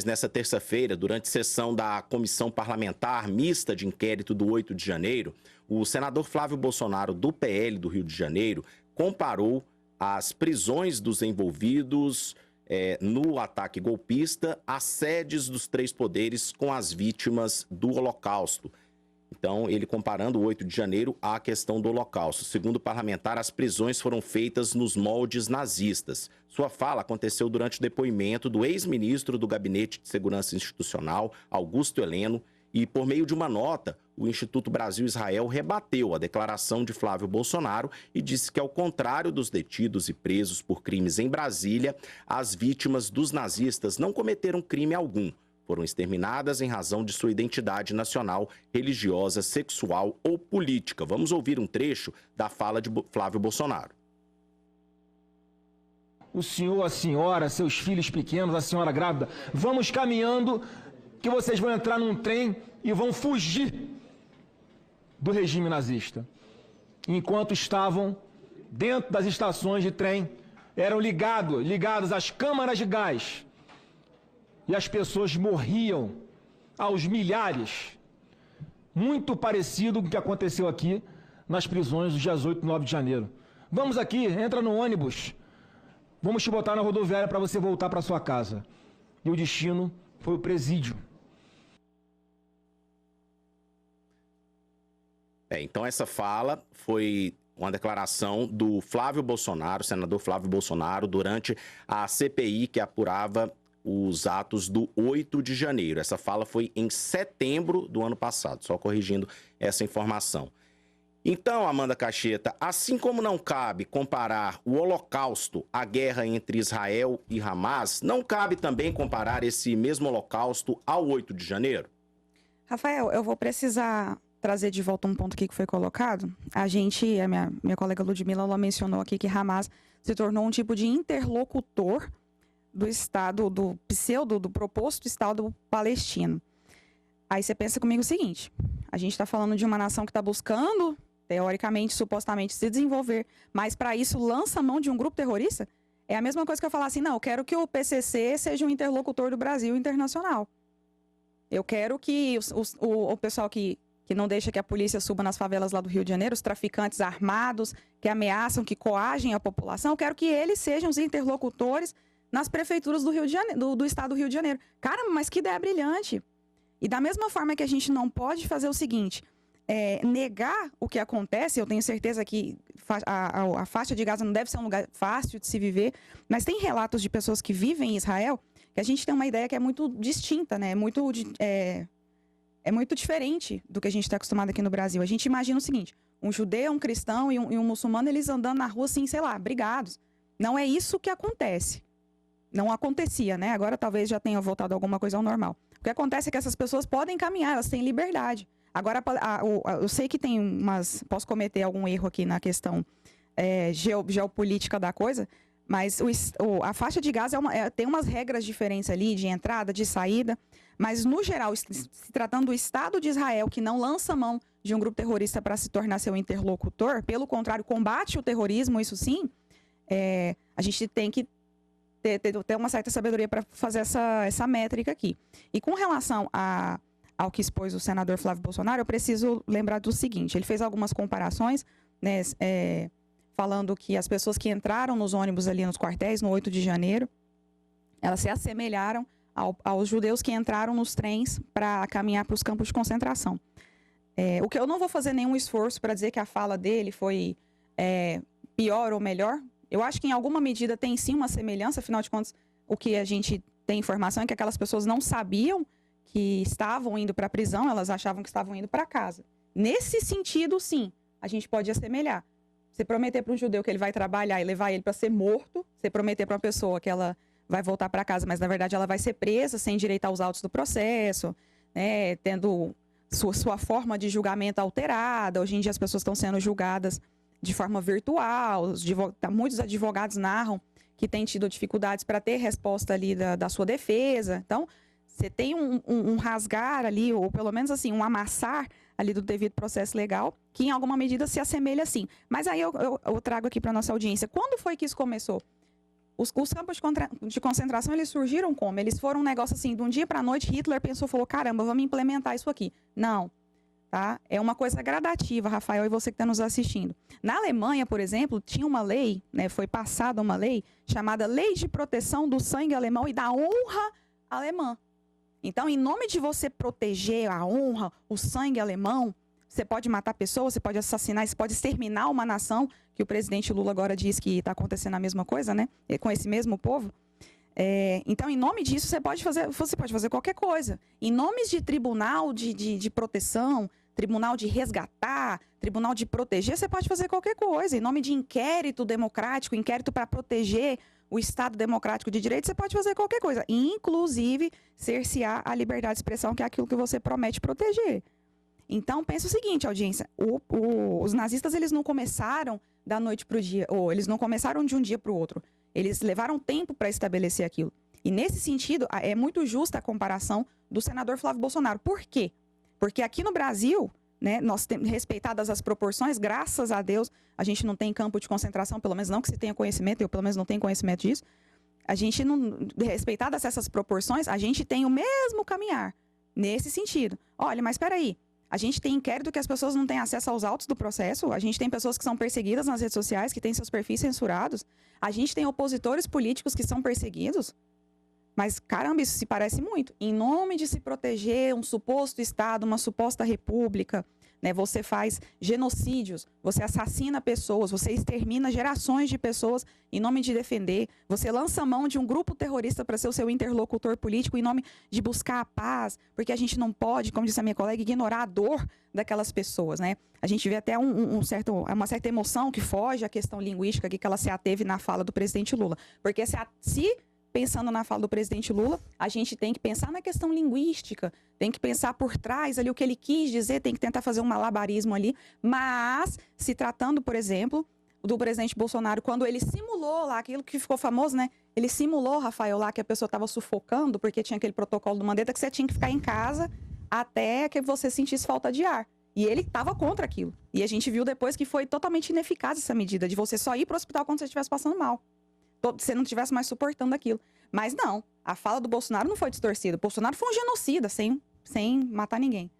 nessa terça-feira, durante sessão da Comissão Parlamentar Mista de Inquérito do 8 de janeiro, o senador Flávio Bolsonaro, do PL do Rio de Janeiro, comparou as prisões dos envolvidos no ataque golpista às sedes dos três poderes com as vítimas do Holocausto. Então, ele comparando o 8 de janeiro à questão do Holocausto. Segundo o parlamentar, as prisões foram feitas nos moldes nazistas. Sua fala aconteceu durante o depoimento do ex-ministro do Gabinete de Segurança Institucional, Augusto Heleno, e por meio de uma nota, o Instituto Brasil-Israel rebateu a declaração de Flávio Bolsonaro e disse que, ao contrário dos detidos e presos por crimes em Brasília, as vítimas dos nazistas não cometeram crime algum. Foram exterminadas em razão de sua identidade nacional, religiosa, sexual ou política. Vamos ouvir um trecho da fala de Flávio Bolsonaro. O senhor, a senhora, seus filhos pequenos, a senhora grávida, vamos caminhando que vocês vão entrar num trem e vão fugir do regime nazista. Enquanto estavam dentro das estações de trem, eram ligados às câmaras de gás. E as pessoas morriam aos milhares. Muito parecido com o que aconteceu aqui nas prisões dos dias 8 e 9 de janeiro. Vamos aqui, entra no ônibus. Vamos te botar na rodoviária para você voltar para sua casa. E o destino foi o presídio. Então essa fala foi uma declaração do Flávio Bolsonaro, senador Flávio Bolsonaro, durante a CPI que apurava os atos do 8 de janeiro. Essa fala foi em setembro do ano passado, só corrigindo essa informação. Então, Amanda Cacheta, assim como não cabe comparar o Holocausto à guerra entre Israel e Hamas, não cabe também comparar esse mesmo Holocausto ao 8 de janeiro? Rafael, eu vou precisar trazer de volta um ponto aqui que foi colocado. A minha colega Ludmila, ela mencionou aqui que Hamas se tornou um tipo de interlocutor do Estado, do proposto Estado palestino. Aí você pensa comigo o seguinte, a gente está falando de uma nação que está buscando, teoricamente, supostamente, se desenvolver, mas para isso lança a mão de um grupo terrorista? É a mesma coisa que eu falar assim, não, eu quero que o PCC seja um interlocutor do Brasil internacional. Eu quero que o pessoal que não deixa que a polícia suba nas favelas lá do Rio de Janeiro, os traficantes armados, que ameaçam, que coagem a população, eu quero que eles sejam os interlocutores nas prefeituras do Rio de Janeiro, do estado do Rio de Janeiro. Caramba, mas que ideia brilhante! E da mesma forma que a gente não pode fazer o seguinte, negar o que acontece, eu tenho certeza que a faixa de Gaza não deve ser um lugar fácil de se viver, mas tem relatos de pessoas que vivem em Israel, que a gente tem uma ideia que é muito distinta, né? É muito diferente do que a gente está acostumado aqui no Brasil. A gente imagina o seguinte, um judeu, um cristão e um muçulmano, eles andando na rua assim, sei lá, brigados. Não é isso que acontece. Não acontecia, né? Agora talvez já tenha voltado alguma coisa ao normal. O que acontece é que essas pessoas podem caminhar, elas têm liberdade. Agora, eu sei que tem posso cometer algum erro aqui na questão geopolítica da coisa, mas a faixa de Gaza tem umas regras diferentes ali, de entrada, de saída, mas no geral, se tratando do Estado de Israel, que não lança mão de um grupo terrorista para se tornar seu interlocutor, pelo contrário, combate o terrorismo, isso sim, a gente tem que ter uma certa sabedoria para fazer essa métrica aqui. E com relação ao que expôs o senador Flávio Bolsonaro, eu preciso lembrar do seguinte, ele fez algumas comparações, né, falando que as pessoas que entraram nos ônibus ali nos quartéis, no 8 de janeiro, elas se assemelharam aos judeus que entraram nos trens para caminhar para os campos de concentração. O que eu não vou fazer nenhum esforço para dizer que a fala dele foi pior ou melhor. Eu acho que em alguma medida tem sim uma semelhança, afinal de contas, o que a gente tem informação é que aquelas pessoas não sabiam que estavam indo para a prisão, elas achavam que estavam indo para casa. Nesse sentido, sim, a gente pode assemelhar. Você prometer para um judeu que ele vai trabalhar e levar ele para ser morto, você prometer para uma pessoa que ela vai voltar para casa, mas na verdade ela vai ser presa sem direito aos autos do processo, né, tendo sua forma de julgamento alterada. Hoje em dia as pessoas estão sendo julgadas de forma virtual, muitos advogados narram que têm tido dificuldades para ter resposta ali da sua defesa. Então, você tem um rasgar ali, ou pelo menos assim, um amassar ali do devido processo legal, que em alguma medida se assemelha sim. Mas aí eu trago aqui para a nossa audiência, quando foi que isso começou? Os campos de concentração, eles surgiram como? Eles foram um negócio assim, de um dia para a noite, Hitler pensou, falou, caramba, vamos implementar isso aqui. Não, tá? É uma coisa gradativa, Rafael, e você que está nos assistindo. Na Alemanha, por exemplo, tinha uma lei, né, foi passada uma lei chamada Lei de Proteção do Sangue Alemão e da Honra Alemã. Então, em nome de você proteger a honra, o sangue alemão, você pode matar pessoas, você pode assassinar, você pode exterminar uma nação, que o presidente Lula agora diz que está acontecendo a mesma coisa, né? Com esse mesmo povo. Então, em nome disso, você pode fazer qualquer coisa. Em nomes de tribunal de proteção, tribunal de resgatar, tribunal de proteger, você pode fazer qualquer coisa. Em nome de inquérito democrático, inquérito para proteger o Estado democrático de direito, você pode fazer qualquer coisa. Inclusive, cercear a liberdade de expressão, que é aquilo que você promete proteger. Então, pensa o seguinte, audiência, os nazistas, eles não começaram da noite para o dia, ou eles não começaram de um dia para o outro. Eles levaram tempo para estabelecer aquilo. E, nesse sentido, é muito justa a comparação do senador Flávio Bolsonaro. Por quê? Porque aqui no Brasil, né, nós temos, respeitadas as proporções, graças a Deus, a gente não tem campo de concentração, pelo menos não que se tenha conhecimento, eu pelo menos não tenho conhecimento disso. A gente, não, respeitadas essas proporções, a gente tem o mesmo caminhar, nesse sentido. Olha, mas espera aí. A gente tem inquérito que as pessoas não têm acesso aos autos do processo. A gente tem pessoas que são perseguidas nas redes sociais, que têm seus perfis censurados. A gente tem opositores políticos que são perseguidos. Mas, caramba, isso se parece muito. Em nome de se proteger um suposto Estado, uma suposta república, né, você faz genocídios, você assassina pessoas, você extermina gerações de pessoas em nome de defender, você lança mão de um grupo terrorista para ser o seu interlocutor político em nome de buscar a paz, porque a gente não pode, como disse a minha colega, ignorar a dor daquelas pessoas, né? A gente vê até uma certa emoção que foge à questão linguística que ela se ateve na fala do presidente Lula. Porque se pensando na fala do presidente Lula, a gente tem que pensar na questão linguística, tem que pensar por trás ali o que ele quis dizer, tem que tentar fazer um malabarismo ali, mas se tratando, por exemplo, do presidente Bolsonaro, quando ele simulou lá, aquilo que ficou famoso, né? Ele simulou, Rafael, lá que a pessoa estava sufocando, porque tinha aquele protocolo do Mandetta que você tinha que ficar em casa até que você sentisse falta de ar. E ele estava contra aquilo. E a gente viu depois que foi totalmente ineficaz essa medida, de você só ir para o hospital quando você estivesse passando mal. Você não estivesse mais suportando aquilo. Mas não, a fala do Bolsonaro não foi distorcida. O Bolsonaro foi um genocida, sem matar ninguém.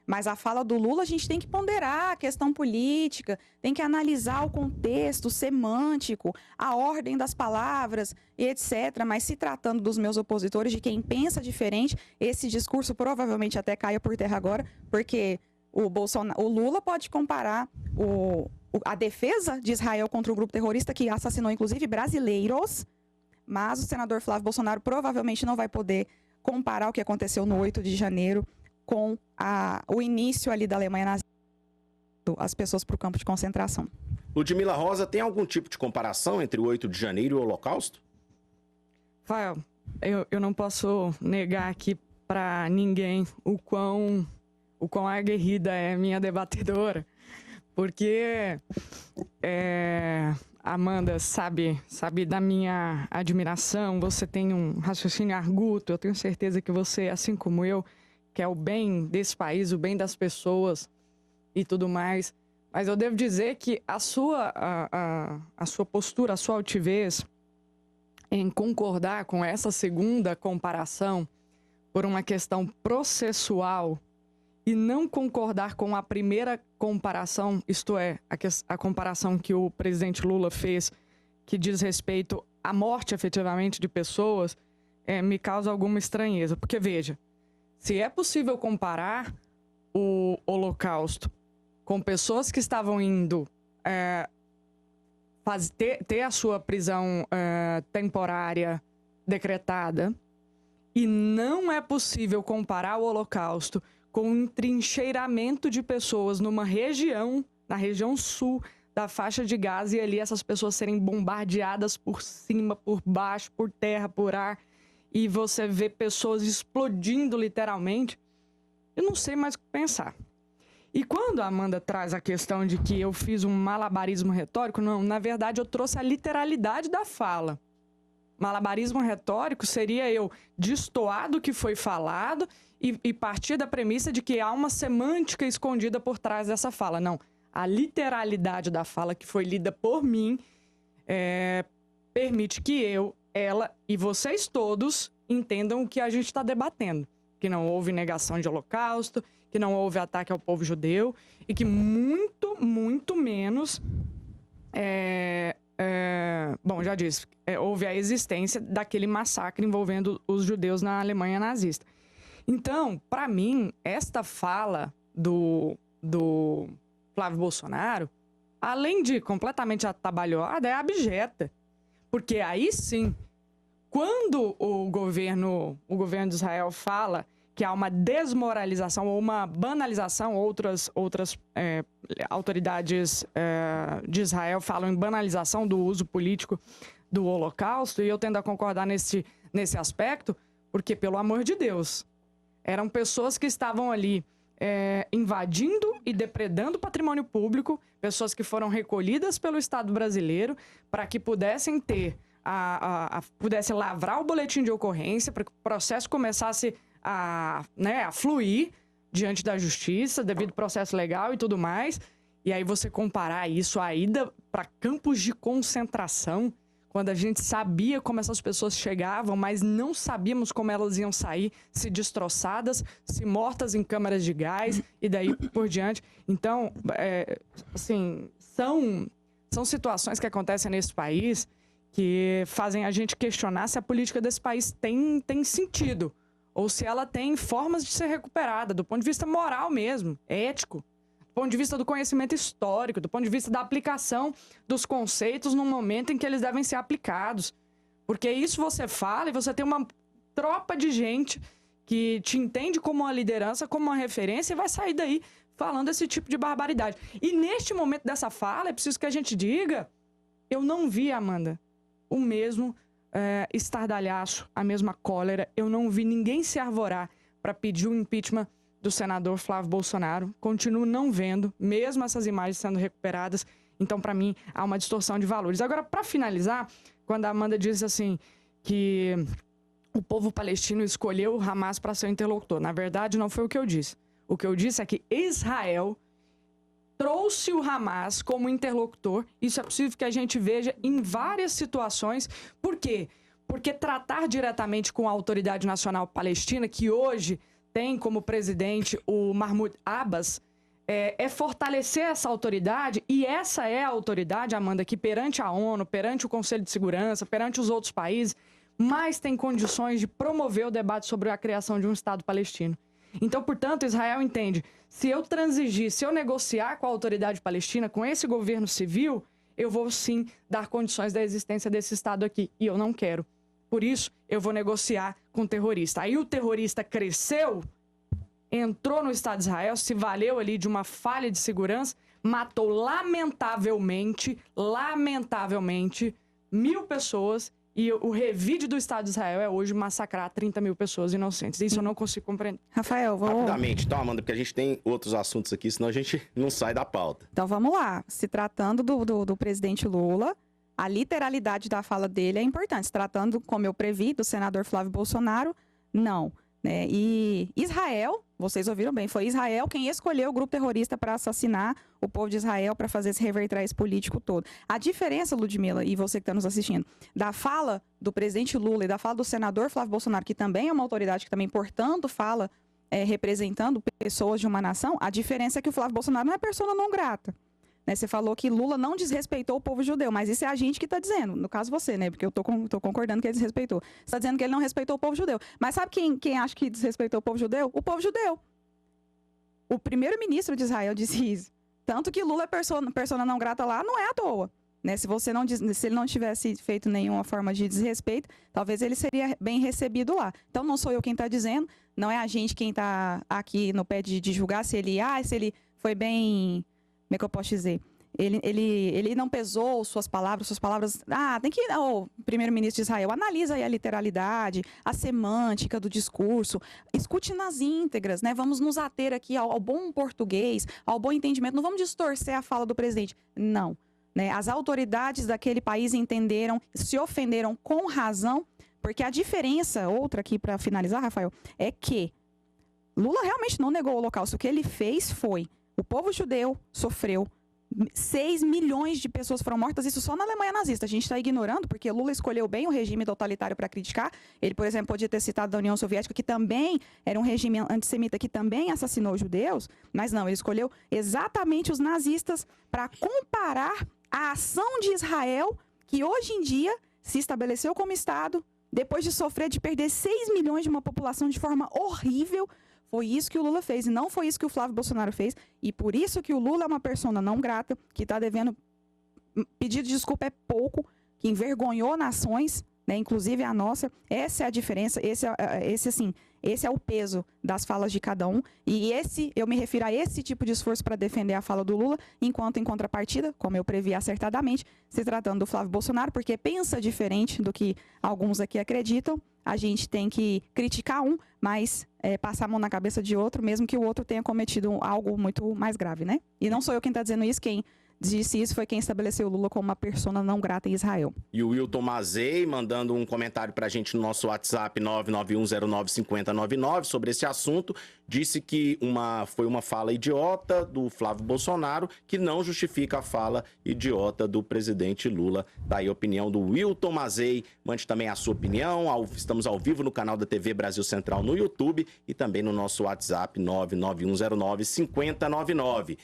Mas a fala do Lula, a gente tem que ponderar a questão política, tem que analisar o contexto semântico, a ordem das palavras, etc. Mas se tratando dos meus opositores, de quem pensa diferente, esse discurso provavelmente até caia por terra agora, porque o Lula pode comparar a defesa de Israel contra um grupo terrorista que assassinou, inclusive, brasileiros, mas o senador Flávio Bolsonaro provavelmente não vai poder comparar o que aconteceu no 8 de janeiro com o início ali da Alemanha nazista, as pessoas para o campo de concentração. Ludmila Rosa, tem algum tipo de comparação entre o 8 de janeiro e o Holocausto? Rafael, eu não posso negar aqui para ninguém o quão aguerrida é minha debatedora, porque Amanda sabe da minha admiração, você tem um raciocínio arguto, eu tenho certeza que você, assim como eu, quer o bem desse país, o bem das pessoas e tudo mais. Mas eu devo dizer que a sua postura, a sua altivez em concordar com essa segunda comparação por uma questão processual e não concordar com a primeira comparação, isto é, a comparação que o presidente Lula fez, que diz respeito à morte, efetivamente, de pessoas, me causa alguma estranheza. Porque, veja, se é possível comparar o Holocausto com pessoas que estavam indo ter a sua prisão temporária decretada, e não é possível comparar o Holocausto com o entrincheiramento de pessoas numa região, na região sul da faixa de Gaza, e ali essas pessoas serem bombardeadas por cima, por baixo, por terra, por ar, e você vê pessoas explodindo literalmente, eu não sei mais o que pensar. E quando a Amanda traz a questão de que eu fiz um malabarismo retórico, não, na verdade eu trouxe a literalidade da fala. Malabarismo retórico seria eu destoar do que foi falado e partir da premissa de que há uma semântica escondida por trás dessa fala. Não, a literalidade da fala que foi lida por mim permite que eu, ela e vocês todos entendam o que a gente está debatendo. Que não houve negação de holocausto, que não houve ataque ao povo judeu e que muito, muito menos... bom, já disse, houve a existência daquele massacre envolvendo os judeus na Alemanha nazista. Então, para mim, esta fala do Flávio Bolsonaro, além de completamente atabalhoada, é abjeta. Porque aí sim, quando o governo de Israel fala que há uma desmoralização ou uma banalização, outras autoridades de Israel falam em banalização do uso político do Holocausto, e eu tendo a concordar nesse aspecto, porque, pelo amor de Deus, eram pessoas que estavam ali invadindo e depredando o patrimônio público, pessoas que foram recolhidas pelo Estado brasileiro para que pudessem ter, pudessem lavrar o boletim de ocorrência, para que o processo começasse a fluir diante da justiça, devido ao processo legal e tudo mais. E aí você comparar isso à ida para campos de concentração, quando a gente sabia como essas pessoas chegavam, mas não sabíamos como elas iam sair, se destroçadas, se mortas em câmaras de gás e daí por diante. Então, assim, são situações que acontecem nesse país que fazem a gente questionar se a política desse país tem sentido, ou se ela tem formas de ser recuperada, do ponto de vista moral mesmo, ético, do ponto de vista do conhecimento histórico, do ponto de vista da aplicação dos conceitos no momento em que eles devem ser aplicados. Porque isso você fala e você tem uma tropa de gente que te entende como uma liderança, como uma referência, e vai sair daí falando esse tipo de barbaridade. E neste momento dessa fala, é preciso que a gente diga, eu não vi, Amanda, o mesmo estardalhaço, a mesma cólera. Eu não vi ninguém se arvorar para pedir o impeachment do senador Flávio Bolsonaro. Continuo não vendo, mesmo essas imagens sendo recuperadas. Então, para mim, há uma distorção de valores. Agora, para finalizar, quando a Amanda diz assim que o povo palestino escolheu o Hamas para ser o interlocutor, na verdade, não foi o que eu disse. O que eu disse é que Israel trouxe o Hamas como interlocutor. Isso é possível que a gente veja em várias situações. Por quê? Porque tratar diretamente com a Autoridade Nacional Palestina, que hoje tem como presidente o Mahmoud Abbas, é fortalecer essa autoridade, e essa é a autoridade, Amanda, que perante a ONU, perante o Conselho de Segurança, perante os outros países, mais tem condições de promover o debate sobre a criação de um Estado palestino. Então, portanto, Israel entende, se eu transigir, se eu negociar com a autoridade palestina, com esse governo civil, eu vou sim dar condições da existência desse Estado aqui, e eu não quero. Por isso, eu vou negociar com o terrorista. Aí o terrorista cresceu, entrou no Estado de Israel, se valeu ali de uma falha de segurança, matou lamentavelmente 1.000 pessoas, e o revide do Estado de Israel é hoje massacrar 30 mil pessoas inocentes. Isso eu não consigo compreender. Rafael, vou... Rapidamente, então, Amanda, porque a gente tem outros assuntos aqui, senão a gente não sai da pauta. Então vamos lá. Se tratando do presidente Lula, a literalidade da fala dele é importante. Se tratando, como eu previ, do senador Flávio Bolsonaro, não. Né? E Israel, vocês ouviram bem, foi Israel quem escolheu o grupo terrorista para assassinar o povo de Israel, para fazer esse revertrás político todo. A diferença, Ludmila, e você que está nos assistindo, da fala do presidente Lula e da fala do senador Flávio Bolsonaro, que também é uma autoridade que também, portanto, fala representando pessoas de uma nação, a diferença é que o Flávio Bolsonaro não é persona não grata. Né, você falou que Lula não desrespeitou o povo judeu, mas isso é a gente que está dizendo, no caso você, né? Porque eu tô concordando que ele desrespeitou. Você está dizendo que ele não respeitou o povo judeu. Mas sabe quem acha que desrespeitou o povo judeu? O povo judeu. O primeiro-ministro de Israel disse isso. Tanto que Lula é persona não grata lá, não é à toa. Né? Se ele não tivesse feito nenhuma forma de desrespeito, talvez ele seria bem recebido lá. Então não sou eu quem está dizendo, não é a gente quem está aqui no pé de julgar se ele foi bem... Como é que eu posso dizer? Ele não pesou suas palavras. Tem que... O primeiro-ministro de Israel analisa aí a literalidade, a semântica do discurso. Escute nas íntegras, né? Vamos nos ater aqui ao bom português, ao bom entendimento. Não vamos distorcer a fala do presidente. Não. Né? As autoridades daquele país entenderam, se ofenderam com razão, porque a diferença, outra aqui para finalizar, Rafael, é que Lula realmente não negou o Holocausto. O que ele fez foi... O povo judeu sofreu 6 milhões de pessoas foram mortas, isso só na Alemanha nazista. A gente está ignorando, porque Lula escolheu bem o regime totalitário para criticar. Ele, por exemplo, podia ter citado da União Soviética, que também era um regime antissemita, que também assassinou judeus, mas não, ele escolheu exatamente os nazistas para comparar a ação de Israel, que hoje em dia se estabeleceu como Estado, depois de sofrer, de perder 6 milhões de uma população de forma horrível. Foi isso que o Lula fez e não foi isso que o Flávio Bolsonaro fez. E por isso que o Lula é uma persona não grata, que está devendo... Pedido de desculpa é pouco, que envergonhou nações, né, inclusive a nossa. Essa é a diferença, esse é o peso das falas de cada um. E eu me refiro a esse tipo de esforço para defender a fala do Lula, enquanto em contrapartida, como eu previ acertadamente, se tratando do Flávio Bolsonaro, porque pensa diferente do que alguns aqui acreditam, a gente tem que criticar um, mas passar a mão na cabeça de outro, mesmo que o outro tenha cometido algo muito mais grave, né? E não sou eu quem está dizendo isso, quem disse isso foi quem estabeleceu o Lula como uma persona não grata em Israel. E o Wilton Mazei mandando um comentário pra gente no nosso WhatsApp 991095099 sobre esse assunto, disse que foi uma fala idiota do Flávio Bolsonaro, que não justifica a fala idiota do presidente Lula. Daí a opinião do Wilton Mazei. Mande também a sua opinião. Estamos ao vivo no canal da TV Brasil Central no YouTube e também no nosso WhatsApp 991095099.